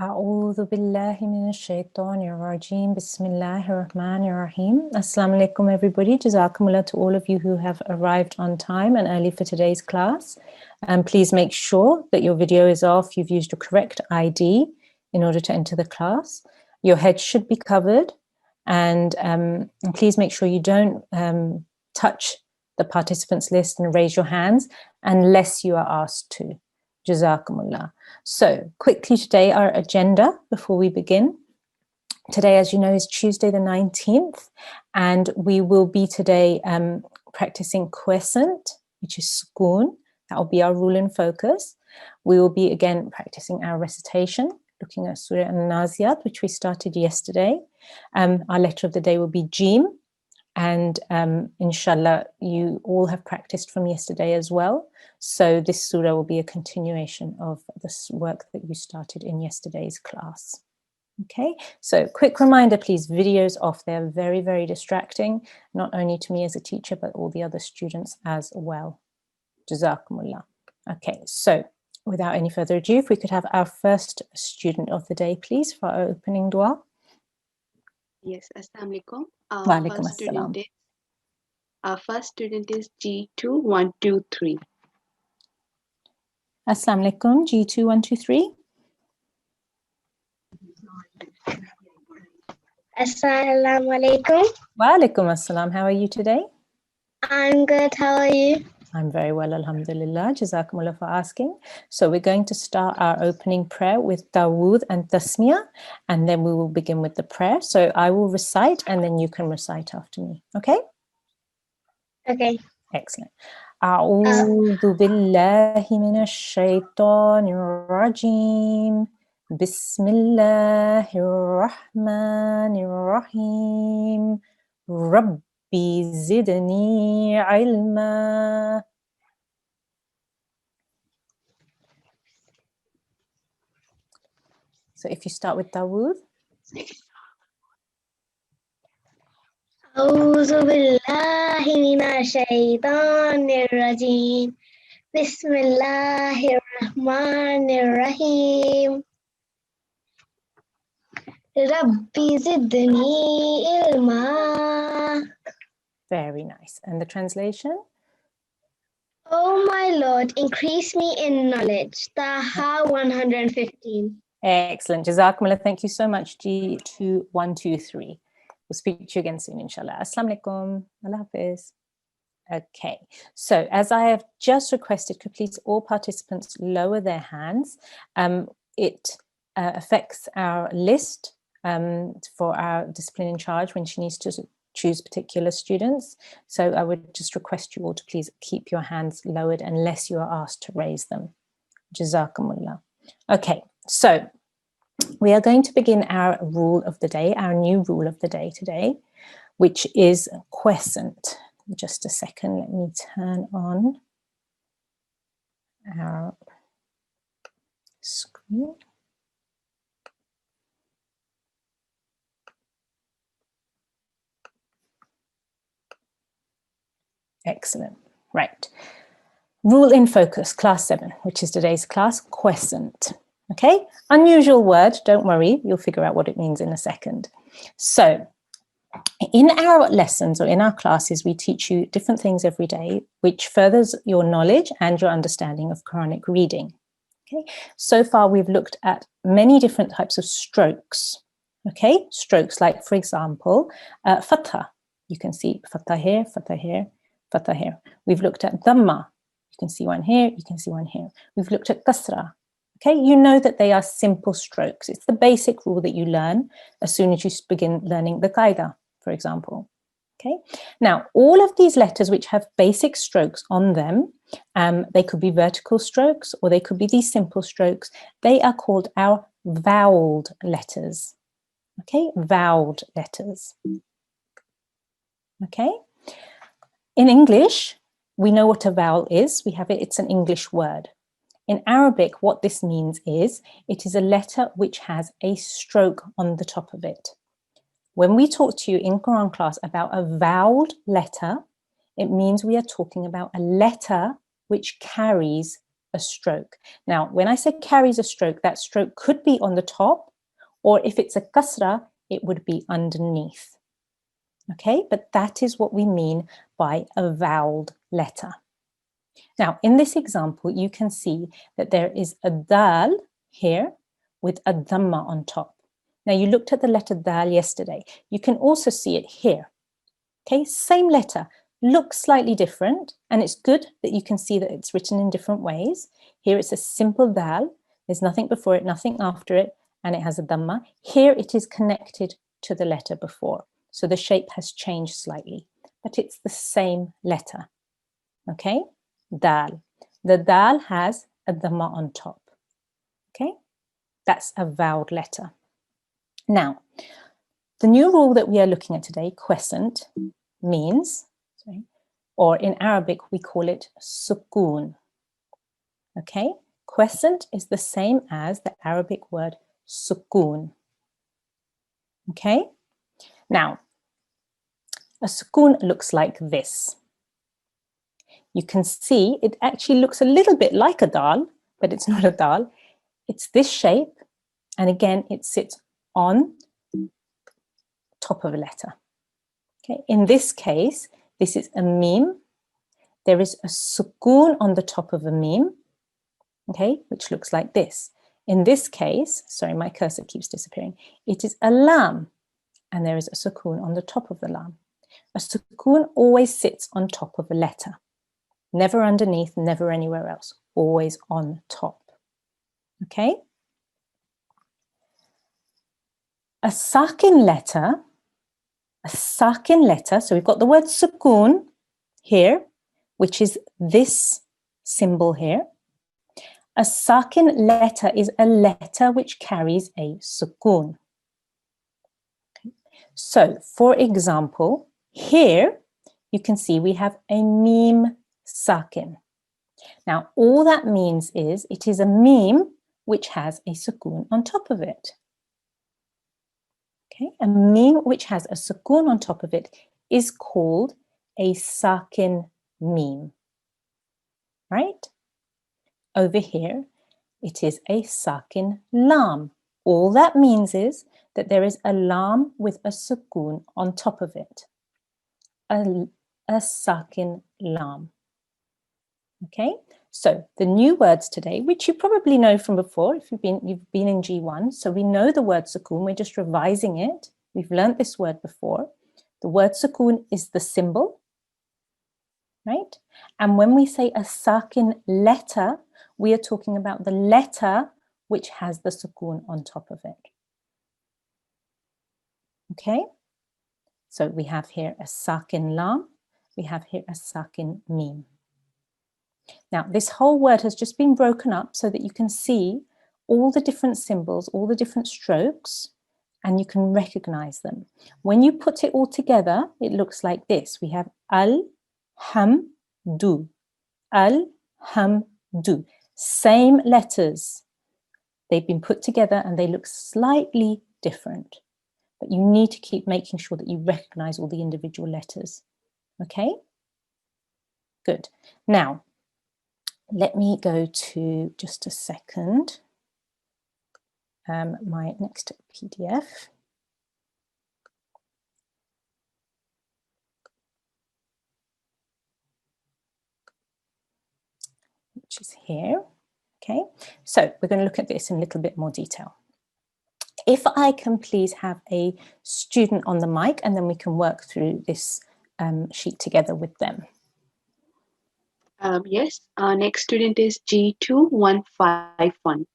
A'udhu billahi minash shaitanir rajim. Bismillahir Rahmanir Rahim. Assalamu alaikum everybody. Jazakumullah to all of you who have arrived on time and early for today's class. Please make sure that your video is off. You've used your correct ID in order to enter the class. Your head should be covered, and please make sure you don't touch the participants list and raise your hands unless you are asked to. Jazakumullah. So quickly today, our agenda before we begin. Today, as you know, is Tuesday the 19th, and we will be today practicing quiescent, which is sukoon. That will be our rule and focus. We will be again practicing our recitation, looking at Surah An-Naziyat, which we started yesterday. Our letter of the day will be Jim, and inshallah, you all have practiced from yesterday as well. So this surah will be a continuation of this work that you started in yesterday's class. Okay, so quick reminder, please, videos off. They're very, very distracting, not only to me as a teacher, but all the other students as well. Jazakumullah. Okay, so without any further ado, if we could have our first student of the day, please, for our opening dua. Yes, Assalamu alaikum. Wa alaikum assalam. Our first student is G2 123. Assalamu alaikum, G2 123. Assalamu alaikum. Wa alaikum assalam. How are you today? I'm good. How are you? I'm very well, alhamdulillah. Jazakumullah for asking. So we're going to start our opening prayer with Dawood and Tasmiyah, and then we will begin with the prayer. So I will recite, and then you can recite after me. Okay? Okay. Excellent. A'udhu billahi minash shaitanir rajim. Bismillahir rahmanir rahim. Rabbi zidni ilma. So if you start with Dawood. A'udhu billahi minash shaitanir rajim. Bismillahir rahmanir rahim. Rabbi zidni ilma. Very nice. And the translation? Oh my Lord, increase me in knowledge. Taha 115. Excellent. Jazakumullah. Thank you so much, G2123. We'll speak to you again soon, inshallah. Assalamu alaikum. Allah Hafiz. Okay, so as I have just requested, could please all participants lower their hands. It affects our list for our discipline in charge when she needs to choose particular students. So I would just request you all to please keep your hands lowered unless you are asked to raise them. Jazakumullah. Okay, so we are going to begin our rule of the day, our new rule of the day today, which is quiescent. Just a second, let me turn on our screen. Excellent. Right. Rule in focus, class 7, which is today's class, quiescent. Okay, unusual word, don't worry, you'll figure out what it means in a second. So, in our lessons or in our classes, we teach you different things every day, which furthers your knowledge and your understanding of Quranic reading. Okay, so far we've looked at many different types of strokes. Okay, strokes like, for example, fatha. You can see fatha here, fatha here, fatha here. We've looked at dhamma. You can see one here, you can see one here. We've looked at kasra. Okay, you know that they are simple strokes. It's the basic rule that you learn as soon as you begin learning the qaida, for example. Okay, now all of these letters which have basic strokes on them, they could be vertical strokes or they could be these simple strokes. They are called our voweled letters. Okay, voweled letters. Okay, in English, we know what a vowel is. We have it, it's an English word. In Arabic, what this means is it is a letter which has a stroke on the top of it. When we talk to you in Quran class about a voweled letter, it means we are talking about a letter which carries a stroke. Now, when I say carries a stroke, that stroke could be on the top, or if it's a kasra, it would be underneath. Okay, but that is what we mean by a voweled letter. Now, in this example, you can see that there is a dal here with a dhamma on top. Now, you looked at the letter dal yesterday. You can also see it here. Okay, same letter, looks slightly different, and it's good that you can see that it's written in different ways. Here it's a simple dal. There's nothing before it, nothing after it, and it has a dhamma. Here it is connected to the letter before. So the shape has changed slightly, but it's the same letter. Okay, dal. The dal has a dhamma on top. Okay, that's a voweled letter. Now, the new rule that we are looking at today, quiescent, means, or in Arabic we call it sukoon. Okay, quiescent is the same as the Arabic word sukoon. Okay, now, a sukoon looks like this. You can see it actually looks a little bit like a dal, but it's not a dal. It's this shape, and again, it sits on top of a letter. Okay, in this case, this is a meme. There is a sukoon on the top of a meme, okay, which looks like this. In this case, sorry, my cursor keeps disappearing. It is a lam, and there is a sukoon on the top of the lam. A sukoon always sits on top of a letter, never underneath, never anywhere else, always on top. Okay? A sakin letter, so we've got the word sukoon here, which is this symbol here. A sakin letter is a letter which carries a sukoon. Okay. So, for example, here you can see we have a meme sakin. Now, all that means is it is a meme which has a sukoon on top of it. Okay, a meme which has a sukoon on top of it is called a sakin meme, right? Over here, it is a sakin lam. All that means is that there is a lam with a sukoon on top of it, a sakin lam. Okay, so the new words today, which you probably know from before if you've been in G1, so we know the word sukoon, we're just revising it. We've learnt this word before. The word sukoon is the symbol, right? And when we say a sakin letter, we are talking about the letter which has the sukoon on top of it. Okay, so we have here a sakin lam, we have here a sakin meme. Now, this whole word has just been broken up so that you can see all the different symbols, all the different strokes, and you can recognize them. When you put it all together, it looks like this. We have al-ham-du, al-ham-du. Same letters. They've been put together and they look slightly different. But you need to keep making sure that you recognize all the individual letters. Okay? Good. Now, let me go to just a second. My next PDF. Which is here. Okay, so we're going to look at this in a little bit more detail. If I can please have a student on the mic, and then we can work through this sheet together with them. Yes, our next student is G2151.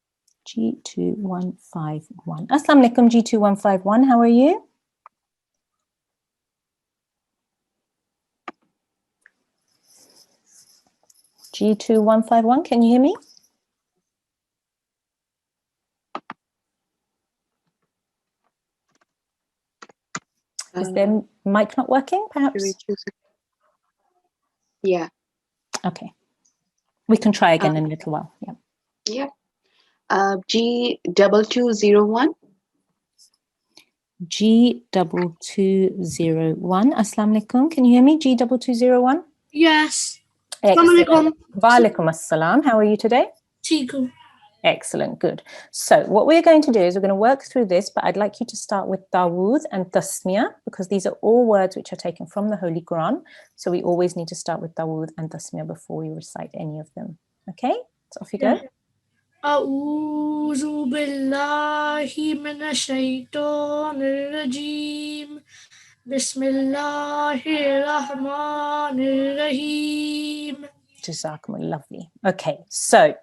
G2151. Assalamu alaikum, G2151. How are you? G2151, can you hear me? Is their mic not working, perhaps? Yeah. Okay. We can try again in a little while. Yeah. Yeah. G2201. G2201. Assalamu alaikum. Can you hear me? G2201? Yes. Excellent. Walaikum assalam. How are you today? Chiku. Excellent, good. So what we're going to do is we're going to work through this, but I'd like you to start with Dawood and Tasmiyah, because these are all words which are taken from the Holy Quran. So we always need to start with Dawood and Tasmiyah before we recite any of them. Okay, so off you go. أعوذ بالله من الشيطان الرجيم بسم الله الرحمن الرحيم. Jazakumullah, lovely. Okay, so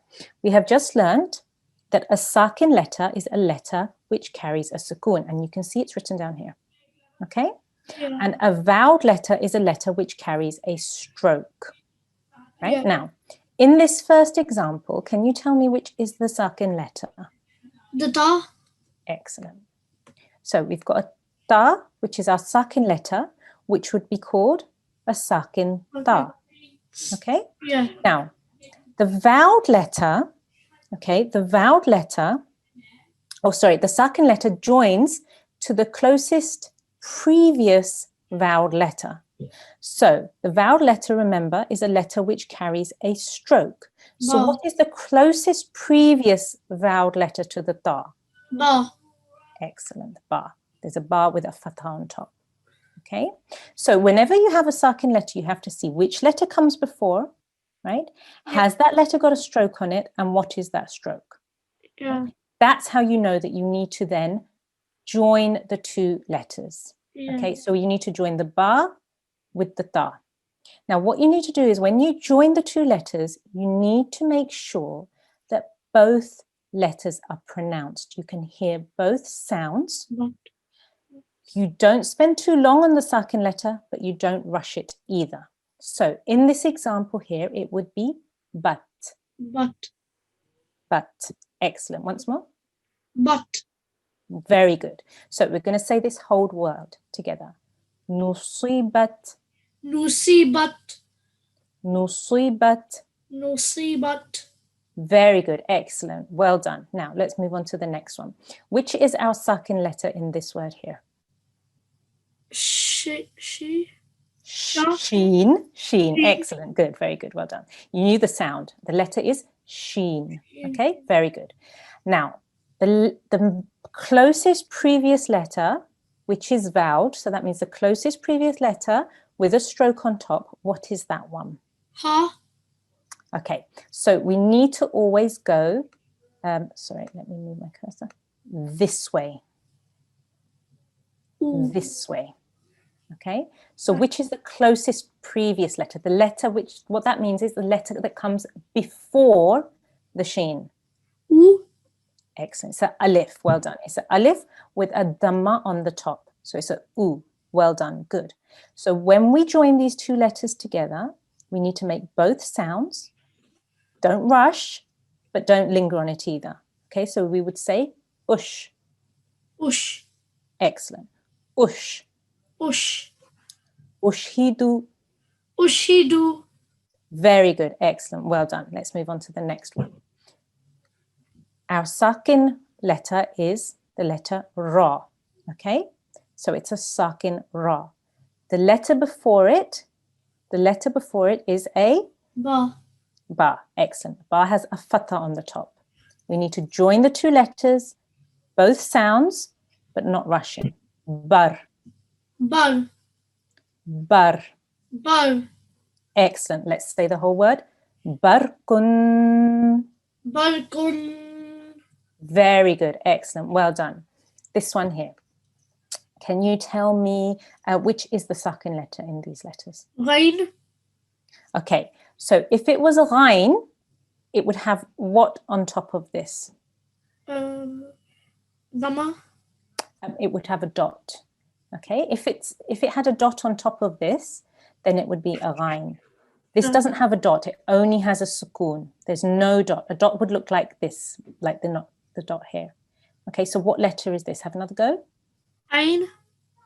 we have just learned that a sakin letter is a letter which carries a sukoon, and you can see it's written down here. Okay, Yeah. and a vowed letter is a letter which carries a stroke. Right, Yeah. now, in this first example, can you tell me which is the sakin letter? The ta. Excellent. So we've got a ta, which is our sakin letter, which would be called a sakin ta. Okay? Yeah. Now, the vowed letter, okay, the sakin letter joins to the closest previous vowed letter. So the vowed letter, remember, is a letter which carries a stroke. So Ba. what is the closest previous vowed letter to the ta? Ba. Excellent, ba. There's a ba with a fatha on top. Okay, so whenever you have a sakin letter, you have to see which letter comes before, right? Has that letter got a stroke on it, and what is that stroke? Yeah. That's how you know that you need to then join the two letters. Yeah. Okay, so you need to join the ba with the ta. Now, what you need to do is when you join the two letters, you need to make sure that both letters are pronounced. You can hear both sounds. But. You don't spend too long on the sakin letter, but you don't rush it either. So in this example here, it would be but. But. But. Excellent. Once more. But. Very good. So we're going to say this whole word together. Nusibat. Nusibat. Nusibat. Nusibat. Very good. Excellent. Well done. Now let's move on to the next one. Which is our sakin letter in this word here? She. Sheen. Sheen. Excellent. Good. Very good. Well done. You knew the sound. The letter is sheen. Okay. Very good. Now, the closest previous letter, which is vowed, so that means the closest previous letter with a stroke on top, what is that one? Ha. Okay. So we need to always go, sorry, let me move my cursor, this way. Ooh. This way. Okay, so which is the closest previous letter? The letter which, what that means is the letter that comes before the sheen. Ooh. Excellent. It's a alif. Well done. It's a alif with a dhamma on the top. So it's a u. Well done. Good. So when we join these two letters together, we need to make both sounds. Don't rush, but don't linger on it either. Okay, so we would say ush. Ush. Excellent. Ush. Ush. Ushidu. Ushidu. Very good. Excellent. Well done. Let's move on to the next one. Our sakin letter is the letter ra. Okay, so it's a sakin ra. The letter before it is a Ba. ba. Excellent. Ba has a fatha on the top. We need to join the two letters, both sounds, but not rushing. Bar. Bar. Bar. Bar. Excellent. Let's say the whole word. Barkun. Balkon. Very good. Excellent. Well done. This one here. Can you tell me which is the sakin letter in these letters? Rain. Okay. So if it was a ghain, it would have what on top of this? Dama. It would have a dot. Okay. If it had a dot on top of this, then it would be a ghain. This doesn't have a dot. It only has a sukoon. There's no dot. A dot would look like this, like the dot here. Okay, so what letter is this? Have another go. Ain.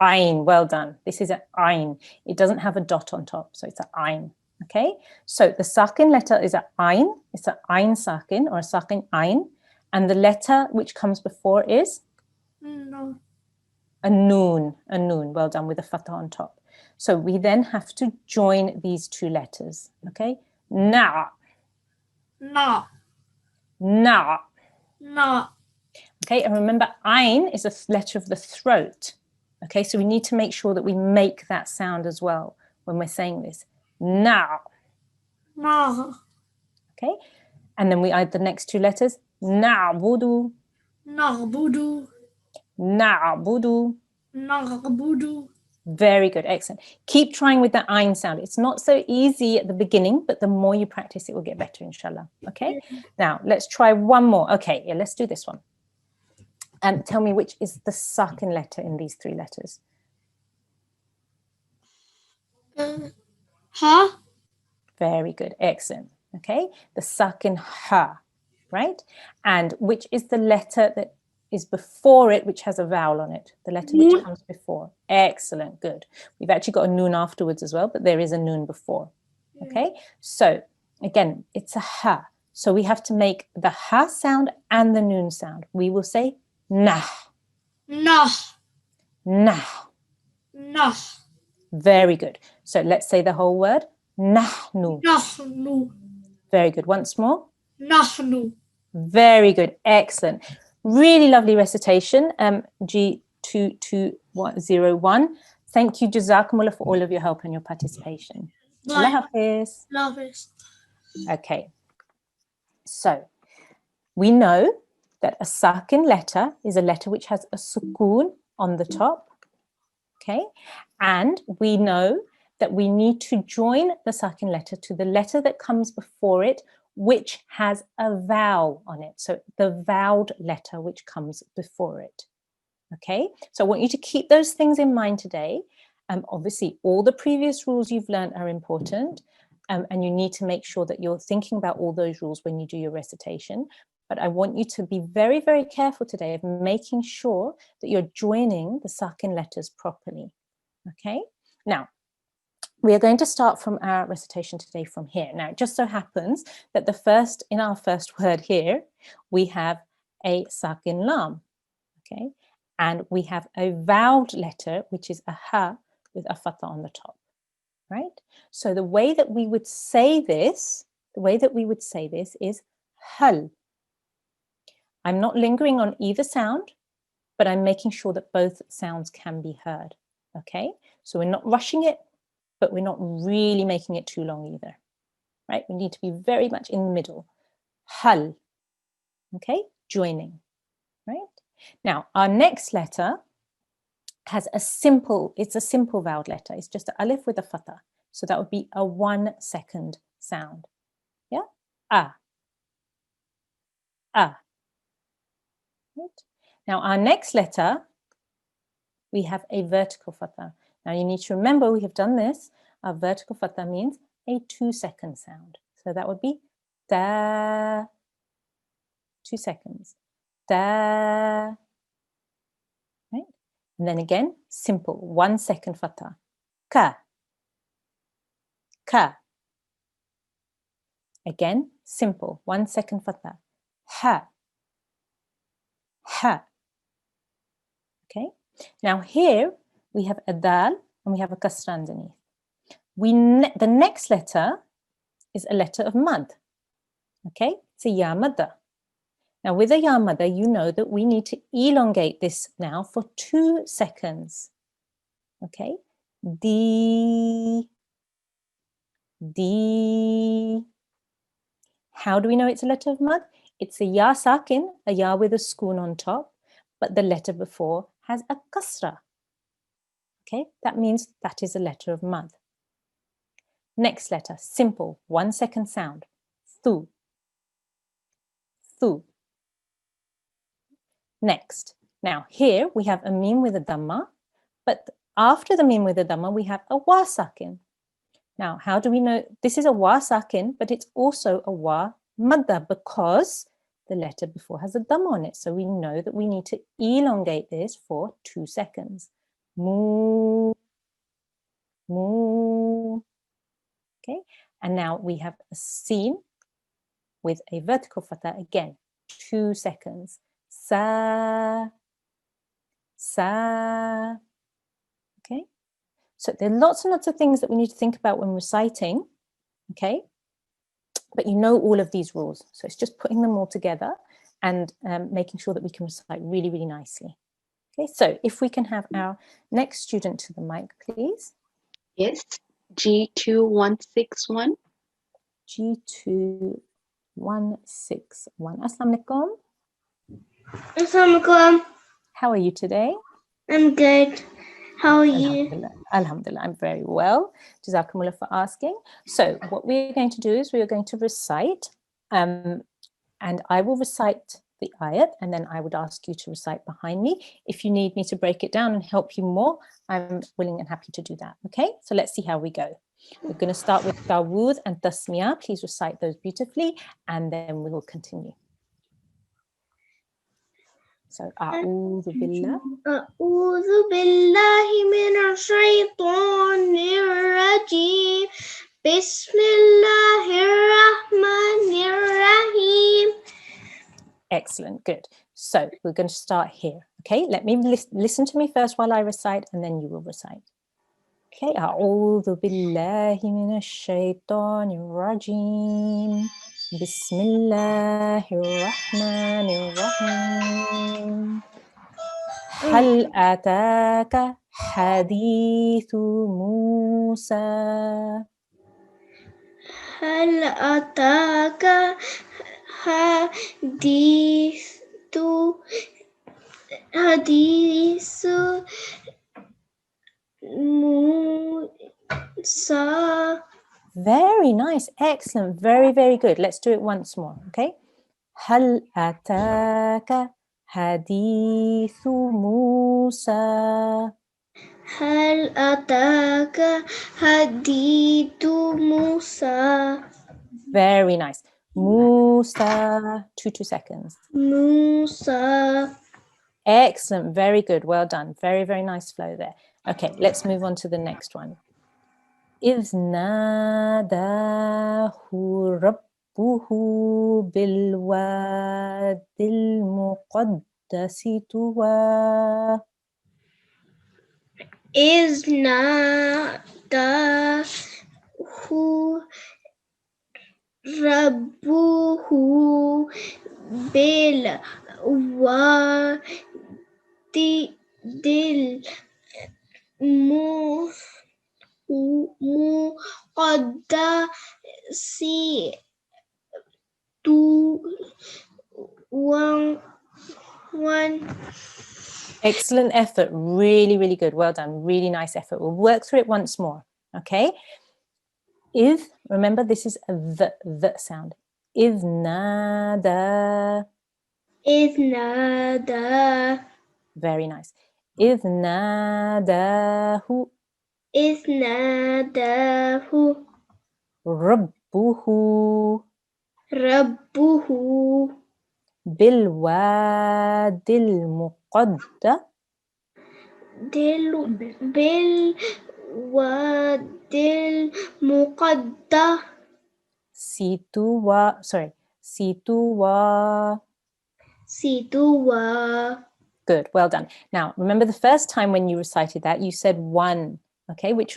Ain. Well done. This is an ain. It doesn't have a dot on top, so it's an ain. Okay, so the sakin letter is an ain. It's an ain sakin or a sakin ain. And the letter which comes before is? No. A noon. A noon. Well done, with a fatha on top. So we then have to join these two letters. Okay, Na. Na. Na. Na. Okay, and remember, Ain is a letter of the throat. Okay, so we need to make sure that we make that sound as well when we're saying this. Na. Na. Okay, and then we add the next two letters. Na'budu. Na'budu. Na'budu. Na'budu. Very good, excellent. Keep trying with the Ain sound. It's not so easy at the beginning, but the more you practice, it will get better, inshallah. Okay, now let's try one more. Okay, yeah, let's do this one. Tell me which is the sakin letter in these three letters. Ha. Very good, excellent. Okay, the sakin ha, right? And which is the letter that is before it, which has a vowel on it? The letter which comes before. Excellent, good. We've actually got a noon afterwards as well, but there is a noon before. Okay, so again, it's a ha. So we have to make the ha sound and the noon sound. We will say nah. Nah. Nah. Nah. Very good. So let's say the whole word. Nahnu. Nahnu. Very good. Once more. Nahnu. Very good. Excellent. Really lovely recitation. G2201. Thank you, Jazakumullah, for all of your help and your participation. Allah Hafiz. Love it. Okay. So we know that a sakin letter is a letter which has a sukoon on the top. Okay. And we know that we need to join the sakin letter to the letter that comes before it, which has a vowel on it. So the voweled letter which comes before it. Okay, so I want you to keep those things in mind today. Obviously, all the previous rules you've learned are important, and you need to make sure that you're thinking about all those rules when you do your recitation. But I want you to be very, very careful today of making sure that you're joining the sakin letters properly. Okay, now, we are going to start from our recitation today from here. Now, it just so happens that in our first word here, we have a sakin lam, okay? And we have a voweled letter, which is a ha with a fatha on the top, right? So the way that we would say this, is hal. I'm not lingering on either sound, but I'm making sure that both sounds can be heard, okay? So we're not rushing it, but we're not really making it too long either, right? We need to be very much in the middle. Hal, okay? Joining, right? Now, our next letter has it's a simple vowel letter. It's just an alif with a fatha. So that would be a 1 second sound. Yeah? Ah. Ah. Right? Now, our next letter, we have a vertical fatha. Now, you need to remember we have done this. Our vertical fatha means a 2 second sound. So that would be da. 2 seconds. Da. Right? And then again, simple, 1 second fatha. Ka. Ka. Again, simple, 1 second fatha. Ha. Ha. Okay. Now here we have a dal and we have a kasra underneath. The next letter is a letter of mad. Okay, it's a ya madda. Now with a ya madda, you know that we need to elongate this now for 2 seconds. Okay, D. How do we know it's a letter of mad? It's a ya sakin, a ya with a sukoon on top, but the letter before has a kasra. Okay, that means that is a letter of mad. Next letter, simple, 1 second sound. Thu. Thu. Next. Now here we have a mim with a dhamma, but after the mim with a dhamma, we have a wa sakin. Now, how do we know this is a wa sakin, but it's also a wa madda because the letter before has a dhamma on it. So we know that we need to elongate this for 2 seconds. Mu. Mu. Okay, and now we have a sin with a vertical fatha again, 2 seconds. Sa. Sa. Okay, so there are lots and lots of things that we need to think about when reciting. Okay, but you know all of these rules. So it's just putting them all together and making sure that we can recite really, really nicely. Okay, so if we can have our next student to the mic, please. Yes, G2161. G2161. Assalamu alaikum. Assalamualaikum. How are you today? I'm good. How are you? Alhamdulillah. Alhamdulillah, I'm very well. Jazakumullah for asking. So what we're going to do is we are going to recite, and I will recite the ayat, and then I would ask you to recite behind me. If you need me to break it down and help you more, I'm willing and happy to do that. Okay, so let's see how we go. We're going to start with Tawud and Tasmiyah. Please recite those beautifully, and then we will continue. So, A'udhu billah. أعوذ بالله من الشيطان الرجيم بسم الله الرحمن الرحيم. Excellent, good. So we're going to start here. Okay, let me listen to me first while I recite, and then you will recite. Okay, أعوذ بالله من الشيطان الرجيم بسم الله الرحمن الرحيم هل أتاك حديث موسى هل أتاك حديث موسى. Very nice, excellent, very, very good. Let's do it once more, okay? هل أتاك حديث موسى هل أتاك حديث موسى. Very nice. Musa, 2 seconds. موسى. Excellent, very good, well done. Very, very nice flow there. Okay, let's move on to the next one. إذ ناداه ربه بالواد المقدس طوى إذ ناداه ربه بالواد المقدس طوى. Excellent effort, really, really good. Well done, really nice effort. We'll work through it once more, okay? إذ, remember this is a the sound. إذ نادى. إذ نادى. Very nice. إذ ناداه. إذ ناداه ربه. ربه بالواد المقدس. بالواد المقدس. سيتوا. Good, well done. Now, remember the first time when you recited that, you said one, okay, which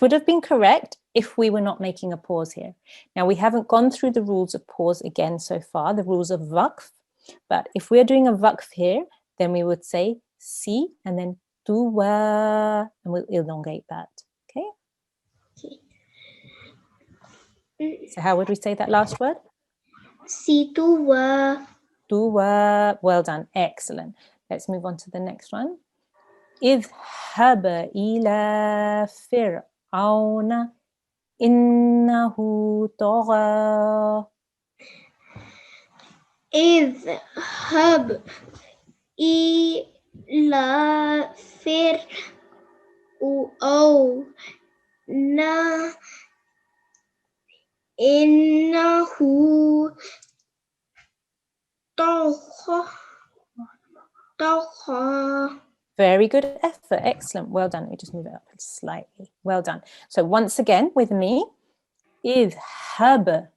would have been correct if we were not making a pause here. Now, we haven't gone through the rules of pause again so far, the rules of waqf, but if we're doing a waqf here, then we would say si and then tuwa, and we'll elongate that, okay? So how would we say that last word? Situwa. Tuwa, well done, excellent. Let's move on to the next one. اذهب إلى فرعون إنه طغى. اذهب إلى فرعون إنه طغى. Very good effort, excellent, well done. Let me just move it up slightly. Well done. So once again with me, اذهب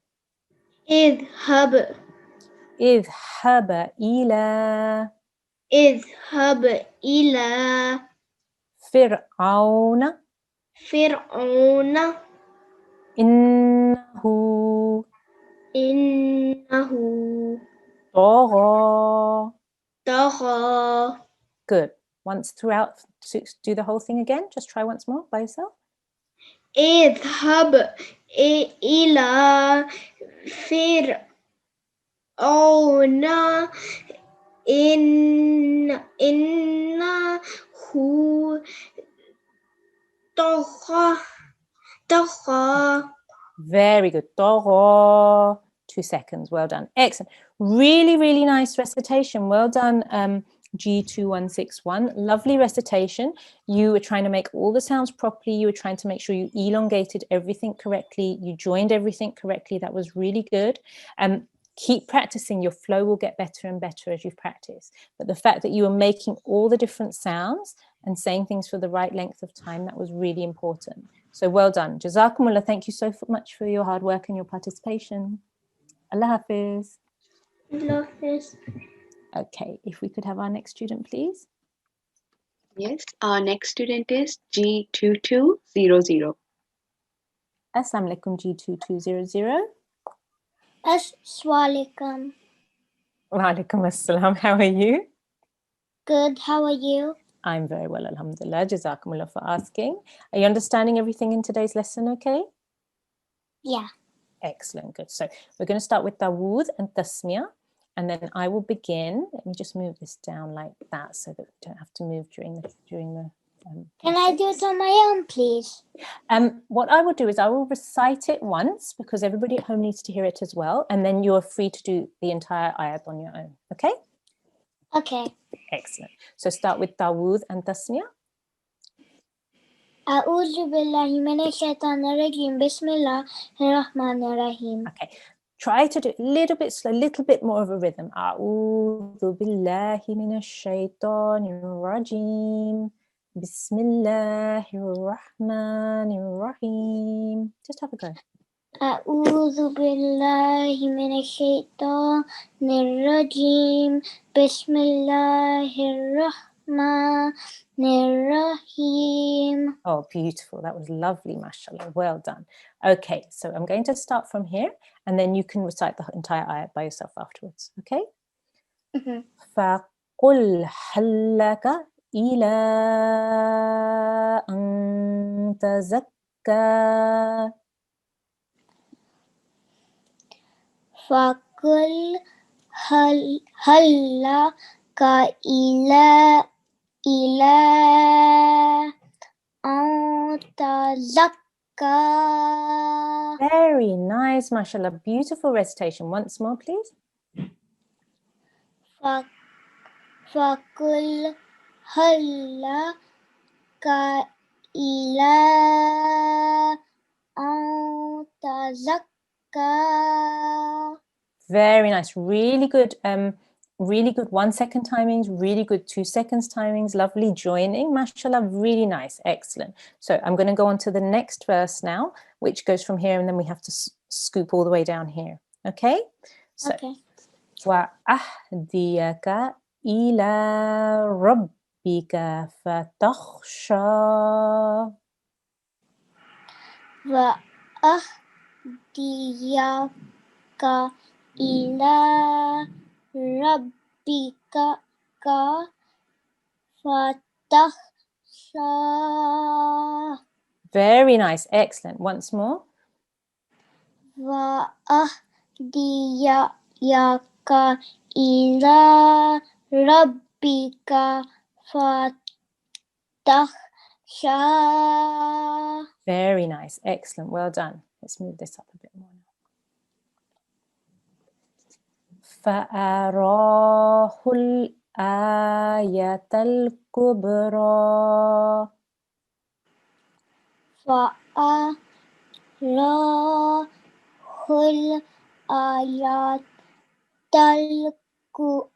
إلى فرعون إنه إنه طغى. طغى. Good. Once throughout, do the whole thing again. Just try once more by yourself. اذهب إلى فرعون إنه طغى. Very good. طغى. 2 seconds. Well done. Excellent. Really, really nice recitation. Well done, G2161. Lovely recitation. You were trying to make all the sounds properly. You were trying to make sure you elongated everything correctly. You joined everything correctly. That was really good. Keep practicing. Your flow will get better and better as you practice. But the fact that you were making all the different sounds and saying things for the right length of time, that was really important. So well done. Jazakumullah. Thank you so much for your hard work and your participation. Allah Hafiz. Allah Hafiz. Okay, if we could have our next student, please. Yes, our next student is G2200. Assalamu alaikum, G2200. Assalamualaikum. Wa alaikum assalam. How are you? Good. How are you? I'm very well, alhamdulillah. Jazakumullah for asking. Are you understanding everything in today's lesson okay? Yeah. Excellent, good. So we're going to start with Dawood and Tasmiyah, and then I will begin. Let me just move this down like that so that we don't have to move during the Can I do it on my own, please? What I will do is I will recite it once because everybody at home needs to hear it as well, and then you're free to do the entire ayat on your own. Okay? Okay. Excellent. So start with Dawood and Tasmiyah. أعوذ بالله من الشيطان الرجيم بسم الله الرحمن الرحيم. Okay. Try to do it a little bit slow, a little bit more of a rhythm. أعوذ بالله من الشيطان الرجيم بسم الله الرحمن الرحيم. Just have a go. أعوذ بالله من الشيطان الرجيم بسم الله الرحمن الرحيم. Oh, beautiful. That was lovely, mashallah. Well done. Okay, so I'm going to start from here, and then you can recite the entire ayat by yourself afterwards, okay? فَقُلْ هَلْ لَكَ إِلَىٰ أَن تَزَكَّىٰ فقل هل لك إلى أن تزكى. Very nice, mashallah. Beautiful recitation. Once more, please. فقل هل لك إلى أن تزكى. Very nice. Really good. Really good 1 second timings, really good 2 seconds timings, lovely joining, mashallah, really nice, excellent. So I'm going to go on to the next verse now, which goes from here, and then we have to scoop all the way down here, okay? So, Okay. وَأَهْدِيَكَ إِلَى رَبِّكَ فَتَخْشَى وأهديك إلى ربك فتخشى. Very nice, excellent. Once more. وأهديك إلى ربك فتخشى. Very nice, excellent, well done. Let's move this up a bit more now. فَأَرَاهُ الْآيَةَ الْكُبْرَى فأراه الآيات الكبرى.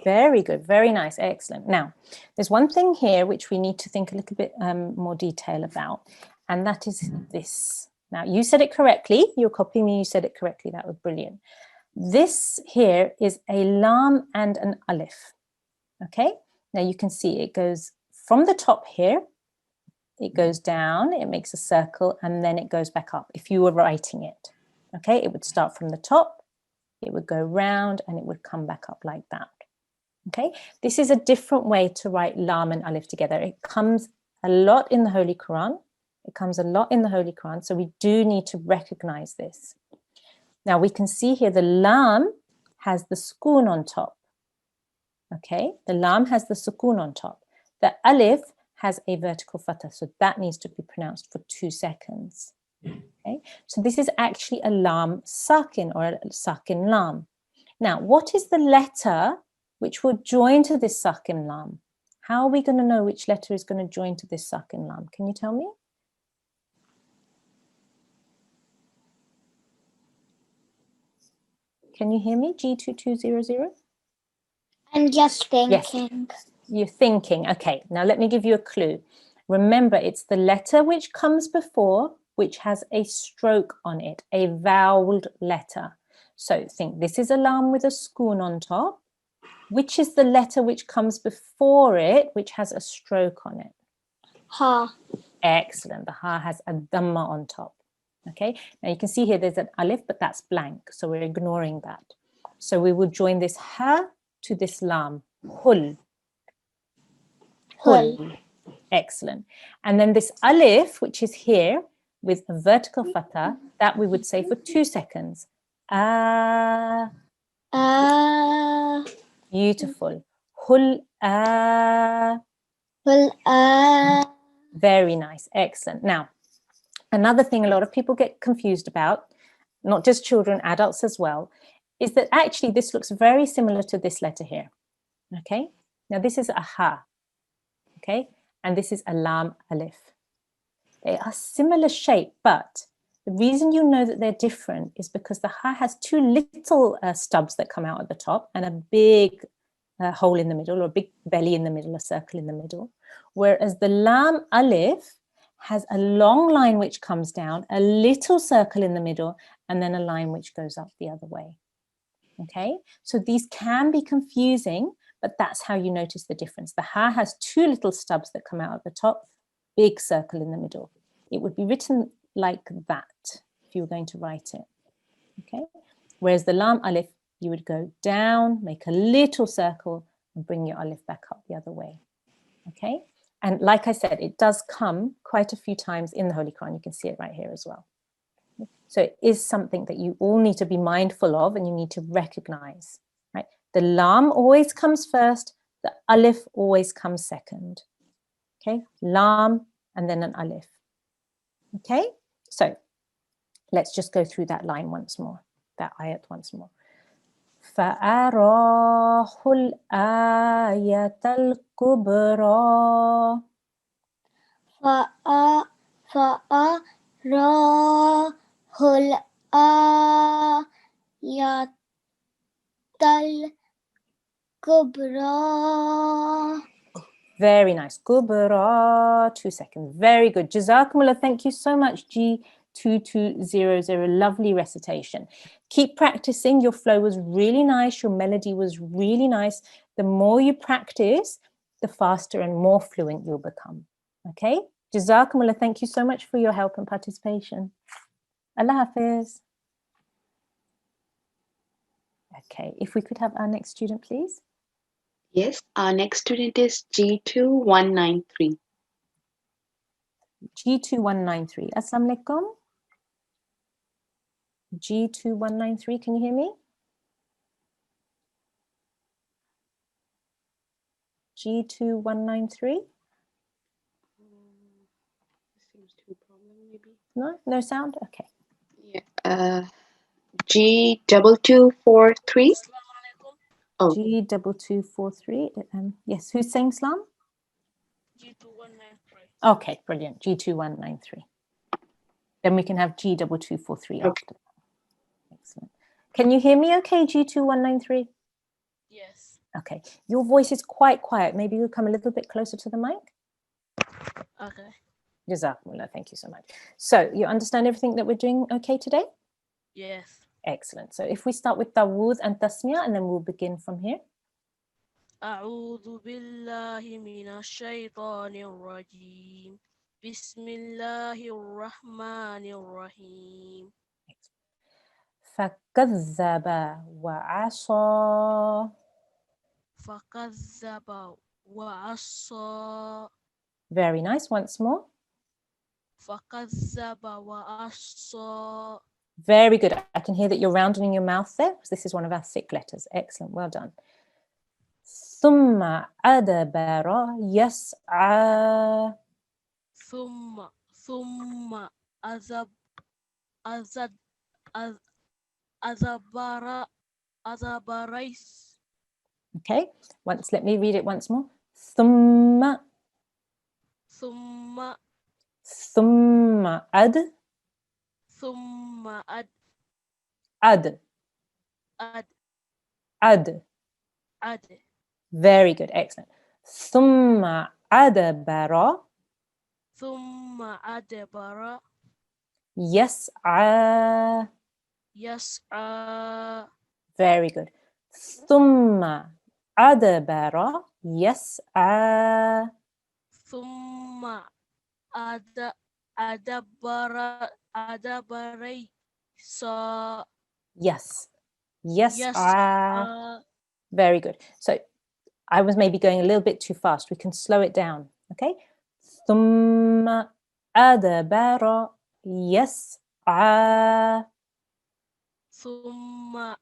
Very good, very nice, excellent. Now, there's one thing here which we need to think a little bit more detail about, and that is this. Now, you said it correctly. You're copying me. You said it correctly. That was brilliant. This here is a lam and an alif. Okay? Now, you can see it goes from the top here. it goes down, it makes a circle, and then it goes back up. If you were writing it, okay, it would start from the top, it would go round, and it would come back up like that. Okay, this is a different way to write lam and alif together. It comes a lot in the Holy Quran. It comes a lot in the Holy Quran, so we do need to recognize this. Now we can see here the lam has the sukoon on top. Okay, the lam has the sukoon on top. The alif has a vertical fatha, so that needs to be pronounced for 2 seconds. Okay, so this is actually a lam sakin or a sakin lam. Now, what is the letter which will join to this sakin lam? How are we going to know which letter is going to join to this sakin lam? Can you tell me? Can you hear me, G2200? I'm just thinking. Yes, you're thinking. Okay, now let me give you a clue. Remember, it's the letter which comes before which has a stroke on it, a voweled letter. So think this is a lam with a sukoon on top. Which is the letter which comes before it which has a stroke on it? Ha. Excellent. The ha has a dhamma on top. Okay, now you can see here there's an alif, but that's blank, so we're ignoring that. So we will join this ha to this lam, hul. Hul. Excellent. And then this alif, which is here with a vertical fatha, that we would say for 2 seconds. Beautiful. Hul. Very nice. Excellent. Now, another thing a lot of people get confused about, not just children, adults as well, is that actually this looks very similar to this letter here. Okay. Now this is a ha. Okay. And this is a lam alif. They are similar shape, but the reason you know that they're different is because the ha has 2 little stubs that come out at the top and a big hole in the middle, or a big belly in the middle, a circle in the middle. Whereas the lam alif has a long line which comes down, a little circle in the middle, and then a line which goes up the other way. Okay, so these can be confusing, but that's how you notice the difference. The ha has 2 little stubs that come out at the top, big circle in the middle. It would be written like that if you were going to write it. Okay, whereas the lam alif, you would go down, make a little circle, and bring your alif back up the other way. Okay, and like I said, it does come quite a few times in the Holy Quran. You can see it right here as well. So it is something that you all need to be mindful of and you need to recognize, right? The lam always comes first, the alif always comes second. Okay, lam and then an alif. Okay, so let's just go through that line once more, that ayat once more. فَأَرَاهُ الْآيَةَ الْكُبْرَى. فَأَرَاهُ الْآيَةَ الْكُبْرَى. Very nice. Kubra. 2 seconds. Very good. Jazakumullah. Thank you so much, G2200. Lovely recitation. Keep practicing. Your flow was really nice. Your melody was really nice. The more you practice, the faster and more fluent you'll become. Okay? Jazakumullah. Thank you so much for your help and participation. Allah Hafiz. Okay. If we could have our next student, please. Yes, our next student is G2193. G2193. Assalamu alaikum. G2193, can you hear me? G2193? Seems to be a problem, maybe. No? No sound? Okay. Yeah. G2243. Oh. G2243. Yes, who's saying Islam? G2193. Okay, brilliant. G2193. Then we can have G2243 after that. Excellent. Can you hear me okay, G2193? Yes. Okay. Your voice is quite quiet. Maybe you'll come a little bit closer to the mic. Okay. Jazakumullah. Thank you so much. So you understand everything that we're doing okay today? Yes. Excellent. So if we start with Tawud and Tasmiyah, and then we'll begin from here. أعوذ بالله من الشيطان الرجيم Bismillahirrahmanirrahim. فكذب وعصى. Fakazaba wa asa. Very nice. Once more. Fakazaba wa asa. Very good. I can hear that you're rounding your mouth there, because this is one of our thick letters. Excellent. Well done. ثم أدبر يسعى. Thumma azab azabara azabarais. Okay. Once, let me read it once more. ثم Thumma أد ad أد. Very good. Excellent. ثم أدبر Thumma adbara يسعى. yas'a. Very good. ثم أدبر يسعى. Thumma adabarai sa. Yes. Yes'ah. Yas'a. Very good. So I was maybe going a little bit too fast. We can slow it down. Okay. ثم أدبر يسعى. Thumma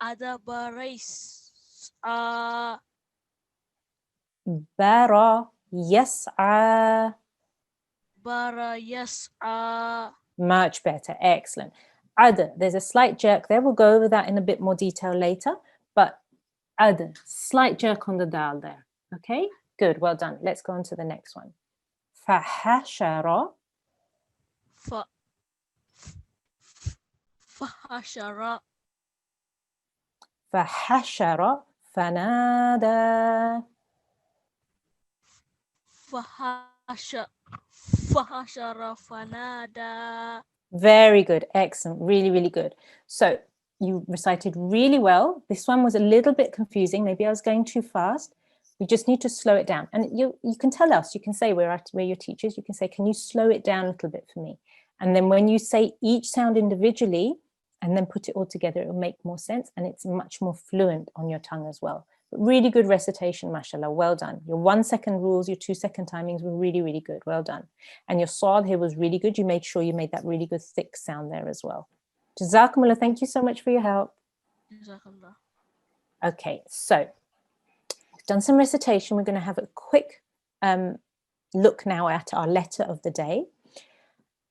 adabarai sa. بر يسعى. Bara yas'a. Much better. Excellent. Ad, there's a slight jerk there. We'll go over that in a bit more detail later. But ad, slight jerk on the dal there. Okay, good. Well done. Let's go on to the next one. فحشر. Fahashara. فحشر فنادى. Fahashara fanada. Very good. Excellent. Really, really good. So you recited really well. This one was a little bit confusing. Maybe I was going too fast. We just need to slow it down. And you can tell us, you can say, we're your teachers, you can say, can you slow it down a little bit for me? And then when you say each sound individually and then put it all together, it will make more sense and it's much more fluent on your tongue as well. But really good recitation, mashallah. Well done. Your 1 second rules, your 2 second timings were really, really good. Well done. And your sad here was really good. You made sure you made that really good thick sound there as well. Jazakumullah, thank you so much for your help. Jazakallah. Okay, so we've done some recitation. We're going to have a quick look now at our letter of the day.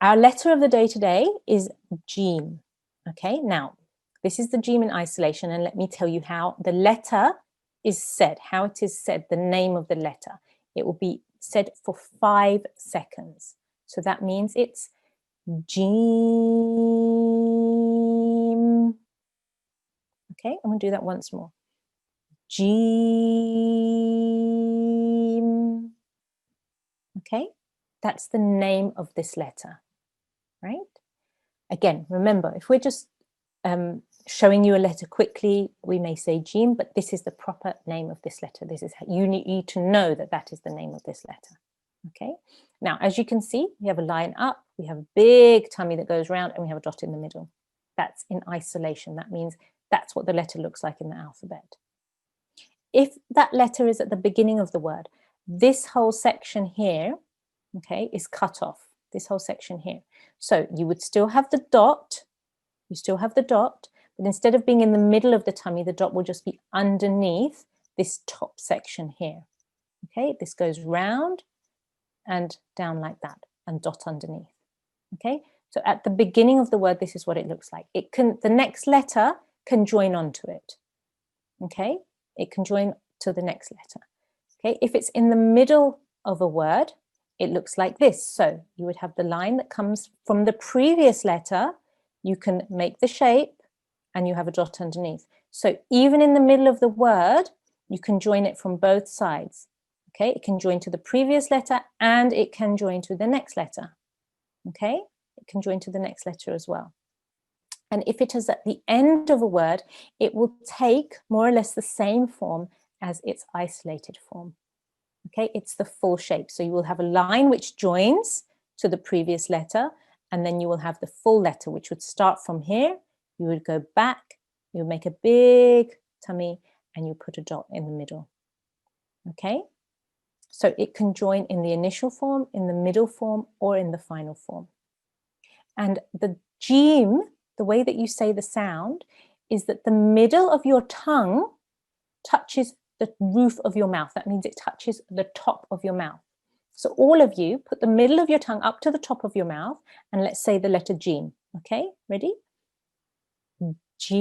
Our letter of the day today is Jim. Okay, now this is the Jim in isolation, and let me tell you how the letter is said, how it is said, the name of the letter. It will be said for 5 seconds. So that means it's Jim. Okay, I'm going to do that once more. Jim. Okay, that's the name of this letter, right? Again, remember, if we're just showing you a letter quickly, we may say Jim, but this is the proper name of this letter. This is how you need to know that that is the name of this letter. Okay, now as you can see, we have a line up, we have a big tummy that goes round, and we have a dot in the middle. That's in isolation. That means that's what the letter looks like in the alphabet. If that letter is at the beginning of the word, this whole section here, okay, is cut off. This whole section here. So you would still have the dot. You still have the dot, but instead of being in the middle of the tummy, the dot will just be underneath this top section here. Okay, this goes round and down like that, and dot underneath. Okay, so at the beginning of the word, this is what it looks like. It can, the next letter can join onto it. Okay, it can join to the next letter. Okay, if it's in the middle of a word, it looks like this. So you would have the line that comes from the previous letter. You can make the shape and you have a dot underneath. So even in the middle of the word, you can join it from both sides. Okay, it can join to the previous letter and it can join to the next letter. Okay, it can join to the next letter as well. And if it is at the end of a word, it will take more or less the same form as its isolated form. Okay, it's the full shape. So you will have a line which joins to the previous letter, and then you will have the full letter, which would start from here. You would go back, you would make a big tummy, and you put a dot in the middle. Okay, so it can join in the initial form, in the middle form, or in the final form. And the Jim, the way that you say the sound, is that the middle of your tongue touches the roof of your mouth. That means it touches the top of your mouth. So all of you, put the middle of your tongue up to the top of your mouth, and let's say the letter Jim. Okay, ready? Jim.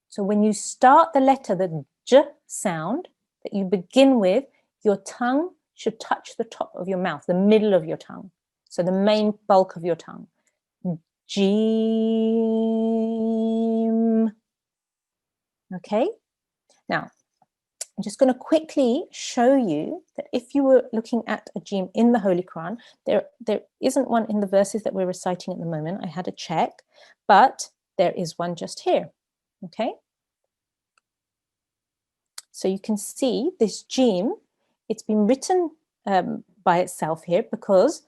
So when you start the letter, the J sound that you begin with, your tongue should touch the top of your mouth, the middle of your tongue. So the main bulk of your tongue. Jim. Okay, now I'm just going to quickly show you that if you were looking at a Jim in the Holy Quran, there isn't one in the verses that we're reciting at the moment. I had a check, but there is one just here. Okay, so you can see this Jim, it's been written by itself here because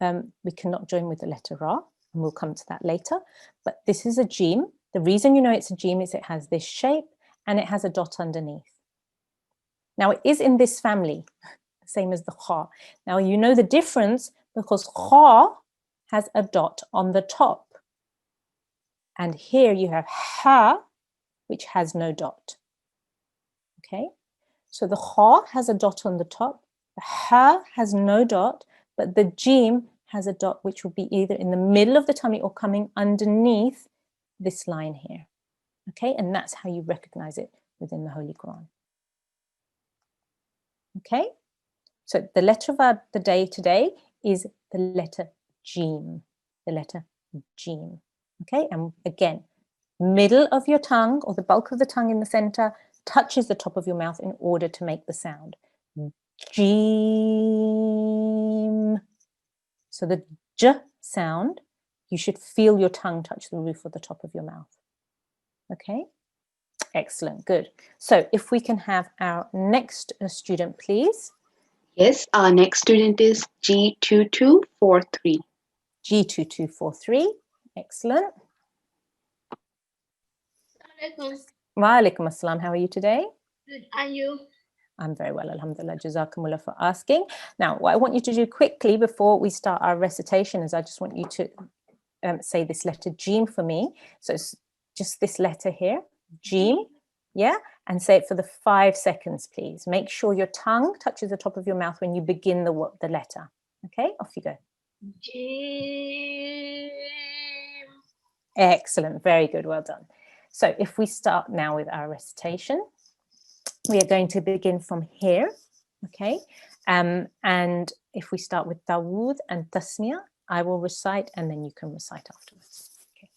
we cannot join with the letter Ra, and we'll come to that later. But this is a Jim. The reason you know it's a Jim is it has this shape and it has a dot underneath. Now it is in this family, same as the Kha. Now you know the difference because Kha has a dot on the top. And here you have Ha, which has no dot. Okay, so the Kha has a dot on the top, the Ha has no dot, but the Jim has a dot which will be either in the middle of the tummy or coming underneath this line here. Okay, and that's how you recognize it within the Holy Quran. Okay, so the letter of the day today is the letter Jim, the letter Jim. Okay, and again, middle of your tongue or the bulk of the tongue in the center touches the top of your mouth in order to make the sound. Jim. So the J sound, you should feel your tongue touch the roof of the top of your mouth. Okay, excellent, good. So if we can have our next student, please. Yes, our next student is G2243. G2243, excellent. Assalamualaikum. Wa alaikum assalam, how are you today? Good. And you? I'm very well, alhamdulillah, jazakumullah for asking. Now, what I want you to do quickly before we start our recitation is I just want you to say this letter Jim for me. So it's just this letter here, Jim, yeah? And say it for the 5 seconds, please. Make sure your tongue touches the top of your mouth when you begin the letter. Okay, off you go. Jim. Excellent, very good, well done. So if we start now with our recitation, we are going to begin from here, okay? And if we start with Dawood and Tasmiyah, I will recite and then you can recite afterwards. Okay.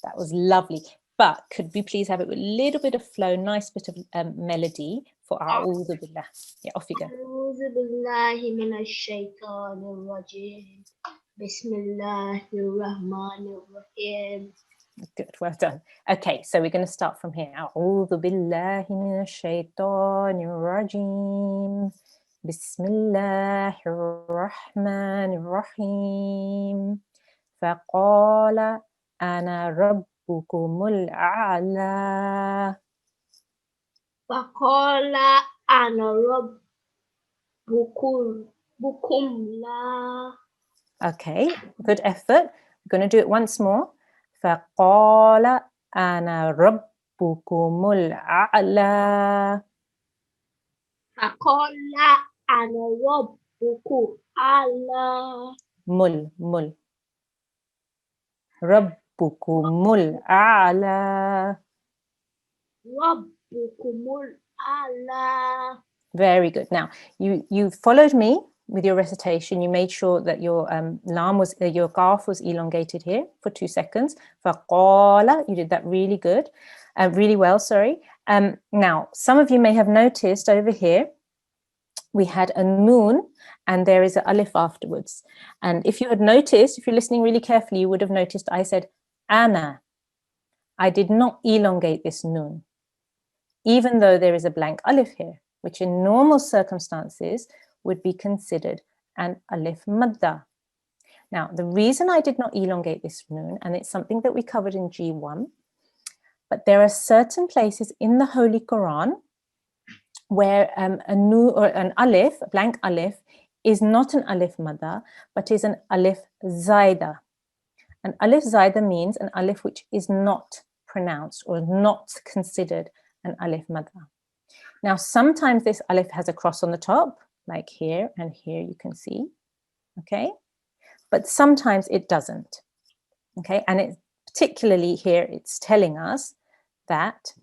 That was lovely. But could we please have it with a little bit of flow, nice bit of melody for A'udhu Billah. Yeah, off you go. Bismillahirrahmanirrahim. Good, well done. Okay, so we're going to start from here. A'udhu billahi minash shaitanir rajim. Bismillahirrahmanirrahim. Faqala ana rabbukumul a'la. Faqala ana rabbukum la. Okay, good effort. We're going to do it once more. فَقَالَ أَنَا رَبُّكُمُ الْأَعْلَى. Faqala ana rabbukum ala. مُل رَبُّكُمُ الْأَعْلَى. Rabbukumul ala. Very good. Now, you followed me with your recitation. You made sure that your your qaf was elongated here for 2 seconds. فَقَالَ, you did that really good, really well, sorry. Now, some of you may have noticed over here, we had a noon and there is an alif afterwards. And if you had noticed, if you're listening really carefully, you would have noticed I said ana. I did not elongate this nun, even though there is a blank alif here, which in normal circumstances would be considered an alif madda. Now, the reason I did not elongate this nun, and it's something that we covered in G1, but there are certain places in the Holy Quran where a nun or an alif, a blank alif, is not an alif madda, but is an alif zaida. An alif zaida means an alif which is not pronounced or not considered an alif madda. Now, sometimes this alif has a cross on the top, like here and here you can see, okay? But sometimes it doesn't, okay? And it, particularly here, it's telling us that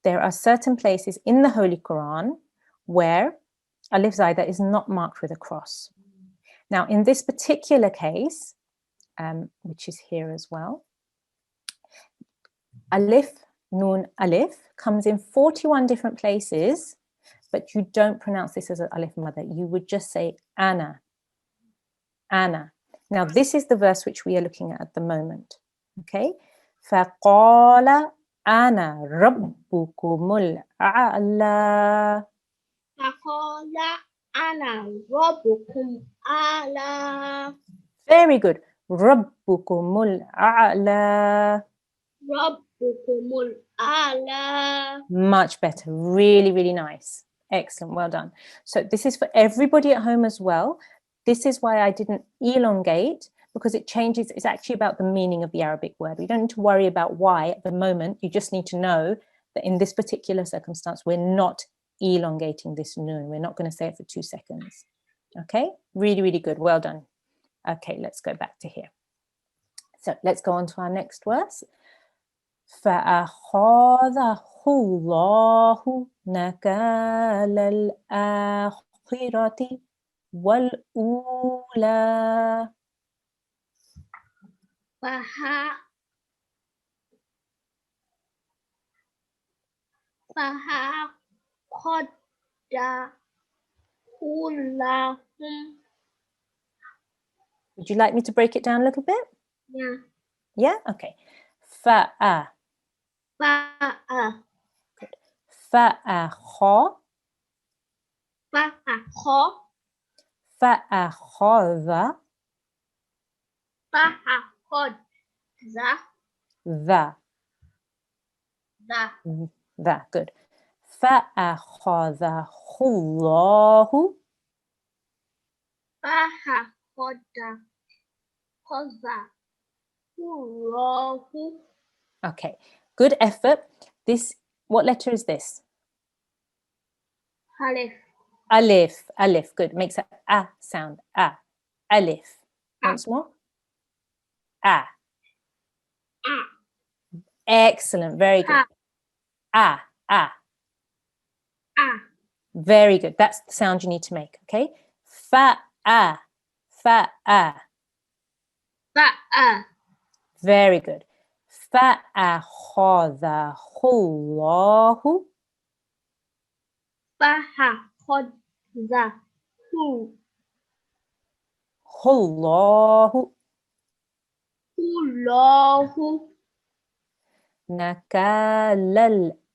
there are certain places in the Holy Quran where alif zaida is not marked with a cross. Now, in this particular case, which is here as well, alif, nun, alif comes in 41 different places, but you don't pronounce this as an alif madda. You would just say ana, ana. Now, this is the verse which we are looking at the moment, okay? فَقَالَ أَنَا رَبُّكُمُ الْأَعْلَى. فقال أنا ربكم أعلى. Very good. رَبُّكُمُ الْأَعْلَى. ربكم الأعلى. Much better. Really, really nice. Excellent. Well done. So this is for everybody at home as well. This is why I didn't elongate, because it changes. It's actually about the meaning of the Arabic word. We don't need to worry about why at the moment. You just need to know that in this particular circumstance, we're not elongating this nun. We're not going to say it for 2 seconds. Okay? Really, really good. Well done. Okay, let's go back to here. So let's go on to our next verse. فَأَخَذَهُ اللَّهُ نَكَالَ الْآخِرَةِ وَالْأُولَى. Would you like me to break it down a little bit? Yeah. Yeah? Okay. فَأَ. Good. فَأَخَ. فَأَخَذَ. ذا. Good. فَأَخَذَهُ اللَّهُ. Okay, good effort. This, what letter is this? Alif. Alif, alif, good. Makes a sound, a. Alif. Once more. A. Excellent, very good. A. Very good. That's the sound you need to make, okay? Fa-a, fa-a. Very good. فَأَخَذَهُ اللَّهُ. اللَّهُ. نَكَالَ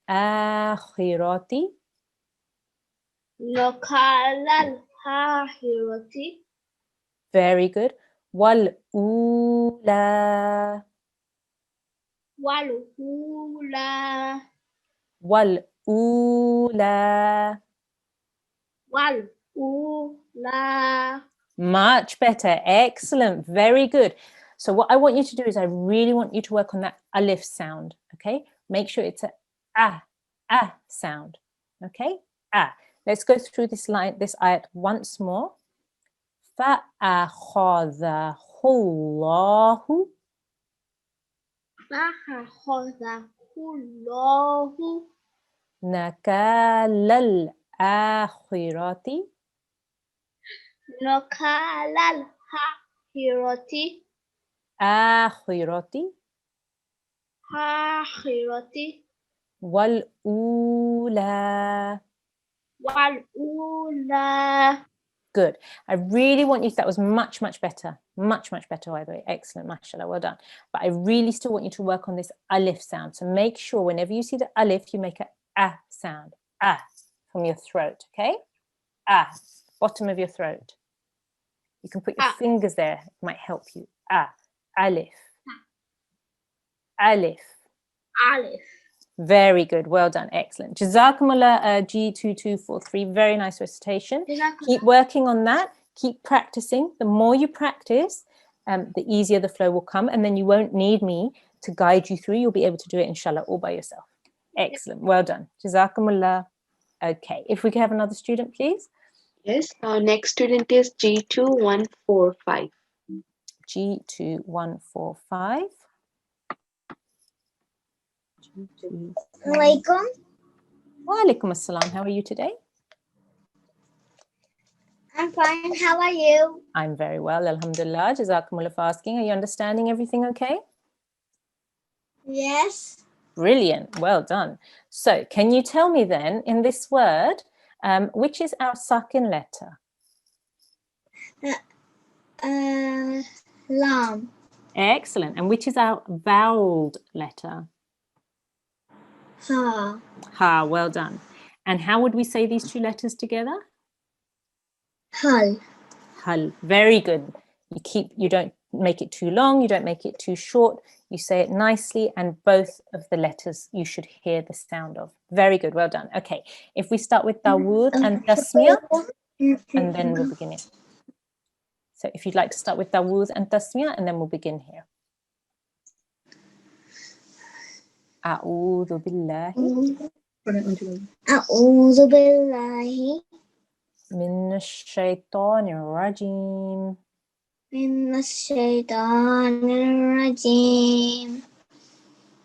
الْآخِرَةِ. Very good. وَالْأُولَى. وَالْأُولَى. Much better. Excellent. Very good. So what I want you to do is I really want you to work on that alif sound, okay? Make sure it's a sound, okay? Let's go through this line, this ayat once more. فَأَخَذَهُ اللَّهُ. نَكَالَ الْآخِرَةِ. آخِرَةِ. وَالْأُولَى. Good. I really want you, that was much, much better. Much, much better, by the way. Excellent, mashallah, well done. But I really still want you to work on this alif sound. So make sure whenever you see the alif, you make a sound. From your throat, okay? Bottom of your throat. You can put your fingers there. It might help you. Alif. Alif. Alif. Very good. Well done. Excellent. Jazakumullah G2243. Very nice recitation. Keep working on that. Keep practicing. The more you practice, the easier the flow will come. And then you won't need me to guide you through. You'll be able to do it, inshallah, all by yourself. Excellent. Well done. Jazakumullah. Okay. If we could have another student, please. Yes, our next student is G2145. G2145. Alaikum. Wa alaikum assalam. How are you today? I'm fine. How are you? I'm very well, alhamdulillah. Jazakumullah for asking. Are you understanding everything okay? Yes. Brilliant. Well done. So can you tell me then in this word, which is our sakin letter? Lam. Excellent. And which is our voweled letter? Ha. Ha. Well done. And how would we say these two letters together? Hal. Hal. Very good. You don't make it too long, you don't make it too short, you say it nicely, and both of the letters you should hear the sound of. Very good. Well done. Okay. If we start with Dawood and Tasmiyah, and then we'll begin it. So if you'd like to start with Dawood and Tasmiyah, and then we'll begin here. A'udhu billahi A'udhu billahi minash shaitanir rajim. minash shaitanir rajim.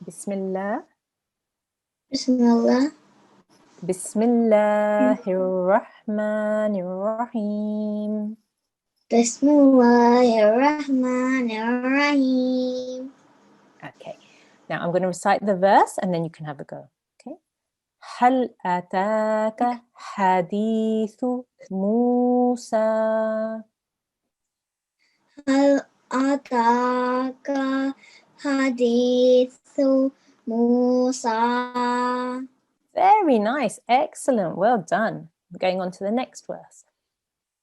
Bismillah. Bismillah. Bismillahirrahmanirrahim. Bismillahirrahmanirrahim. Okay. Now I'm going to recite the verse and then you can have a go. Okay. Hal ataka hadithu Musa. Hal ataka hadithu Musa. Very nice. Excellent. Well done. Going on to the next verse.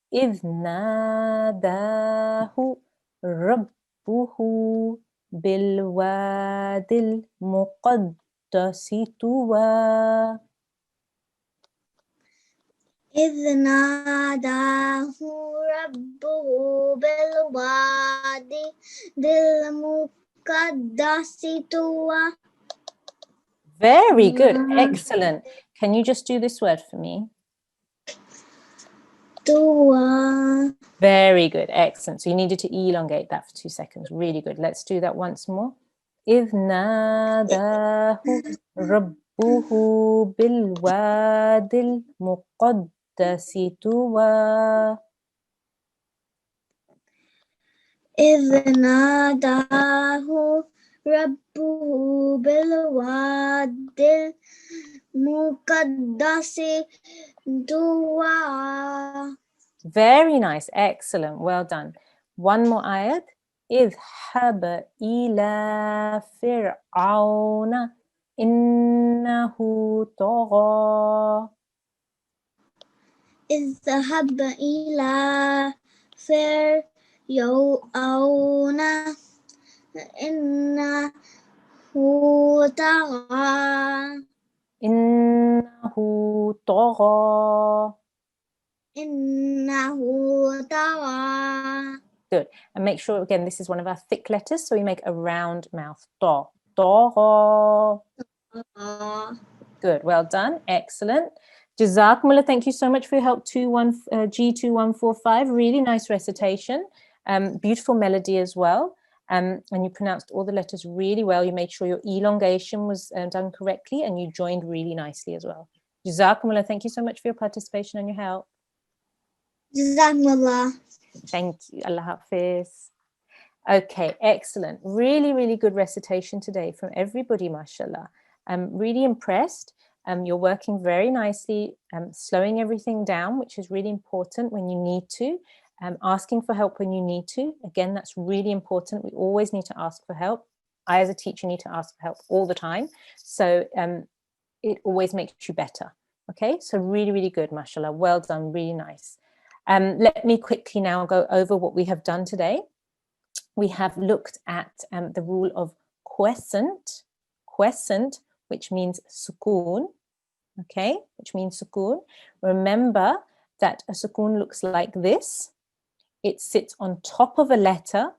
إذ ناداه ربه بالواد المقدس طوى. إذ ناداه ربه بالواد المقدس طوى. Very good. Excellent. Can you just do this word for me? Dua. Very good. Excellent. So you needed to elongate that for 2 seconds. Really good. Let's do that once more. إذ ناداه ربه بالواد المقدس طوى. إذ ناداه ربه بالواد المقدس طوى. Very nice. Excellent. Well done. One more ayat. اذهب إلى فرعون إنه طغى. اذهب إلى فرعون إنه طغى. إنه طغى. إنه طغى. Good. And make sure, again, this is one of our thick letters, so we make a round mouth. Do. Do. Good. Well done. Excellent. Jazakumullah, thank you so much for your help. G2145. Really nice recitation. Beautiful melody as well. And you pronounced all the letters really well. You made sure your elongation was done correctly, and you joined really nicely as well. Jazakumullah, thank you so much for your participation and your help. Jazakumullah. Thank you. Allah Hafiz. Okay, excellent. Really, really good recitation today from everybody, mashallah. I'm really impressed. You're working very nicely, slowing everything down, which is really important when you need to, asking for help when you need to. Again, that's really important. We always need to ask for help. I, as a teacher, need to ask for help all the time. So it always makes you better. Okay, so really, really good, mashallah. Well done, really nice. Let me quickly now go over what we have done today. We have looked at the rule of quiescent, which means sukoon, okay, which means sukoon. Remember that a sukoon looks like this. It sits on top of a letter,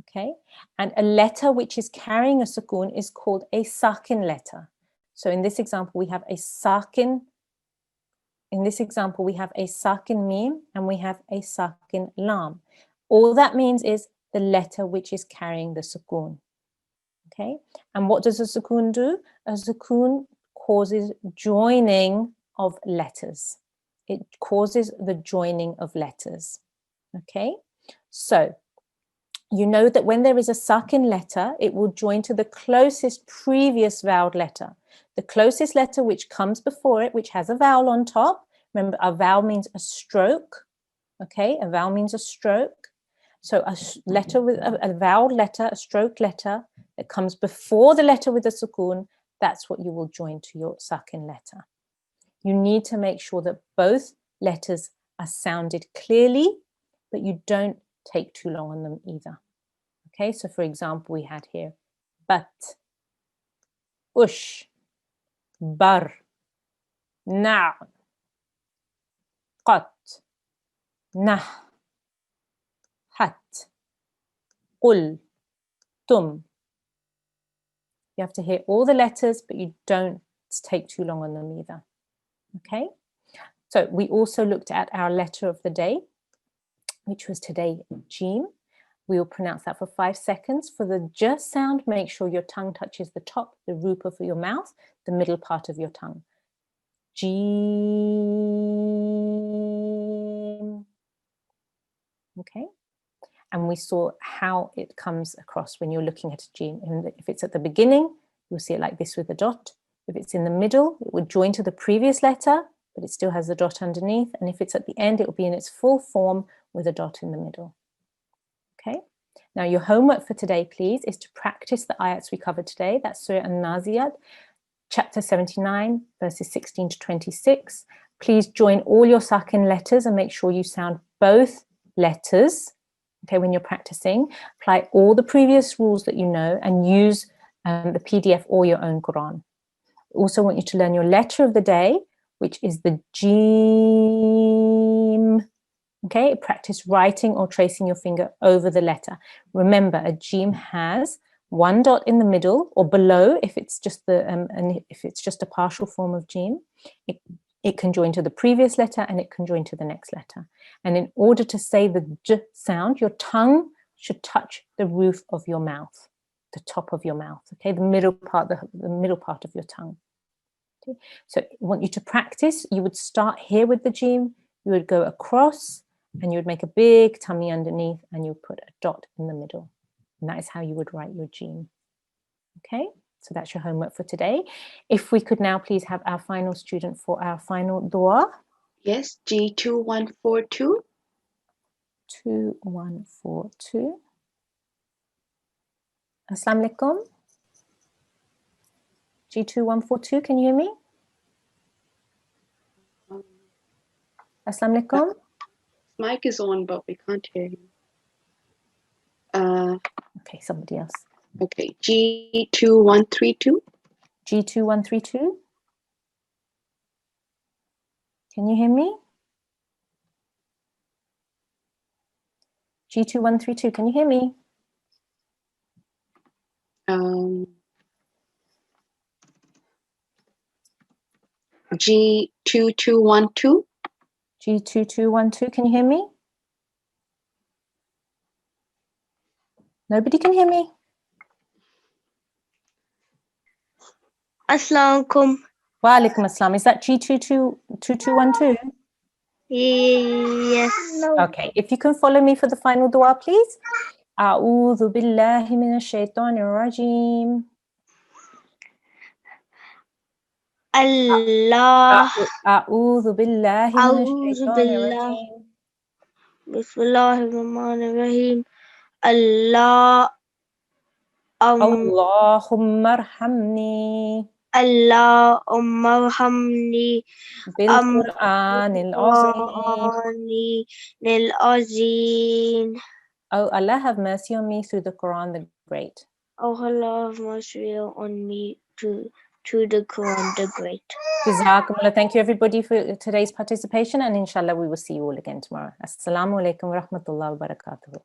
okay, and a letter which is carrying a sukoon is called a sakin letter. So in this example, we have a sakin. In this example, we have a sakin mim and we have a sakin lam. All that means is the letter which is carrying the sukoon. Okay, and what does a sukoon do? A sukoon causes joining of letters. It causes the joining of letters. Okay, so you know that when there is a sakin letter, it will join to the closest previous voweled letter. The closest letter which comes before it, which has a vowel on top. Remember, a vowel means a stroke. Okay, a vowel means a stroke. So a letter with a vowel letter, a stroke letter that comes before the letter with a sukoon, that's what you will join to your sakin letter. You need to make sure that both letters are sounded clearly, but you don't take too long on them either. Okay, so for example, we had here bat, ush, bar, na', qat, nah, hat, qul, tum. You have to hear all the letters, but you don't take too long on them either. Okay, so we also looked at our letter of the day, which was today Jim. We will pronounce that for 5 seconds. For the j sound, make sure your tongue touches the top, the roof of your mouth, the middle part of your tongue. Jim. Okay, and we saw how it comes across when you're looking at a Jim. And if it's at the beginning, you'll see it like this with a dot. If it's in the middle, it would join to the previous letter, but it still has the dot underneath. And if it's at the end, it will be in its full form with a dot in the middle. Okay, now your homework for today, please, is to practice the ayats we covered today. That's Surah An-Naziyat, chapter 79, verses 16 to 26. Please join all your sakin letters and make sure you sound both letters. Okay, when you're practicing, apply all the previous rules that you know and use the PDF or your own Quran. Also want you to learn your letter of the day, which is the Jim. Okay, practice writing or tracing your finger over the letter. Remember, a Jim has one dot in the middle or below if it's just the and if it's just a partial form of Jim. It can join to the previous letter and it can join to the next letter. And in order to say the j sound, your tongue should touch the roof of your mouth, the top of your mouth. Okay, the middle part of your tongue. Okay, so I want you to practice. You would start here with the Jim. You would go across. And you would make a big tummy underneath and you would put a dot in the middle. And that is how you would write your Jim. Okay, so that's your homework for today. If we could now please have our final student for our final dua. Yes, G2142. 2142. Assalamu alaikum. G2142, can you hear me? Assalamu alaikum. Mic is on, but we can't hear him. Okay, somebody else. Okay, G2132. G2132. Can you hear me? G2132, can you hear me? G2212. G2212, can you hear me? Nobody can hear me? Assalamu alaikum. Wa alaikum assalam. Is that G2212? Yes. Okay, if you can follow me for the final dua, please. A'udhu billahi minash shaitanir rajim. Allah. أعوذ بالله من أعوذ الشيطان بالله. الرجيم. بسم الله الرحمن الرحيم. Allah. اللهم ارحمني Allahumma arhamni بالقرآن العظيم. Qur'ani al-Azim. Oh, Allah have mercy on me through the Quran the Great. Oh Allah, have mercy on me to the Quran the Great. Jazakumullah. Thank you everybody for today's participation, and inshallah we will see you all again tomorrow. Assalamu alaikum wa rahmatullahi wa barakatuh.